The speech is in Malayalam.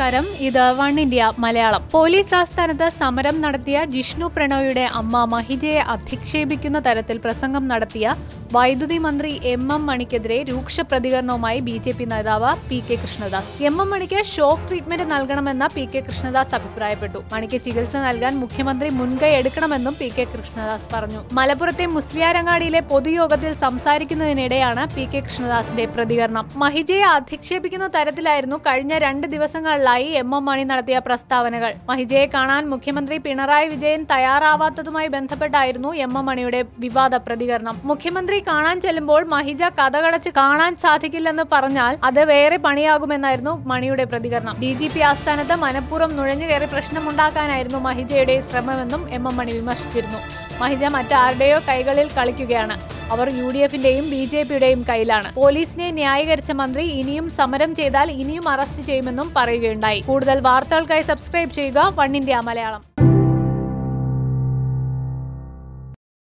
നമസ്കാരം, ഇത് വൺ ഇന്ത്യ മലയാളം. പോലീസ് ആസ്ഥാനത്ത് സമരം നടത്തിയ ജിഷ്ണു പ്രണോയിയുടെ അമ്മ മഹിജയെ അധിക്ഷേപിക്കുന്ന തരത്തിൽ പ്രസംഗം നടത്തിയ വൈദ്യുതി മന്ത്രി എം മണിക്കെതിരെ രൂക്ഷ പ്രതികരണവുമായി ബി.ജെ.പി. നേതാവ് പി.കെ. കൃഷ്ണദാസ്. എം മണിക്ക് ഷോക്ക് ട്രീറ്റ്മെന്റ് നൽകണമെന്ന് പി.കെ. കൃഷ്ണദാസ് അഭിപ്രായപ്പെട്ടു. മണിക്ക് ചികിത്സ നൽകാൻ മുഖ്യമന്ത്രി മുൻകൈ എടുക്കണമെന്നും പി.കെ. കൃഷ്ണദാസ് പറഞ്ഞു. മലപ്പുറത്തെ മുസ്ലിയാരങ്ങാടിയിലെ പൊതുയോഗത്തിൽ സംസാരിക്കുന്നതിനിടെയാണ് പി.കെ. കൃഷ്ണദാസിന്റെ പ്രതികരണം. മഹിജയെ അധിക്ഷേപിക്കുന്ന തരത്തിലായിരുന്നു കഴിഞ്ഞ 2 ദിവസങ്ങളിലായി എം മണി നടത്തിയ പ്രസ്താവനകൾ. മഹിജയെ കാണാൻ മുഖ്യമന്ത്രി പിണറായി വിജയൻ തയ്യാറാവാത്തതുമായി ബന്ധപ്പെട്ടായിരുന്നു എം മണിയുടെ വിവാദ പ്രതികരണം. മുഖ്യമന്ത്രി കാണാൻ ചെല്ലുമ്പോൾ മഹിജ കഥകടച്ച് കാണാൻ സാധിക്കില്ലെന്ന് പറഞ്ഞാൽ അത് വേറെ പണിയാകുമെന്നായിരുന്നു മണിയുടെ പ്രതികരണം. DGP ആസ്ഥാനത്ത് മനഃപൂർവ്വം നുഴഞ്ഞുകയറി പ്രശ്നമുണ്ടാക്കാനായിരുന്നു മഹിജയുടെ ശ്രമമെന്നും എം മണി വിമർശിച്ചിരുന്നു. മഹിജ മറ്റാരുടെയോ കൈകളിൽ കളിക്കുകയാണ്. അവർ UDF-ന്റെയും BJP-യുടെയും കയ്യിലാണ്. പോലീസിനെ ന്യായീകരിച്ച മന്ത്രി ഇനിയും സമരം ചെയ്താൽ ഇനിയും അറസ്റ്റ് ചെയ്യുമെന്നും പറയുകയുണ്ടായി. കൂടുതൽ വാർത്തകൾക്കായി സബ്സ്ക്രൈബ് ചെയ്യുക വൺ ഇന്ത്യ മലയാളം.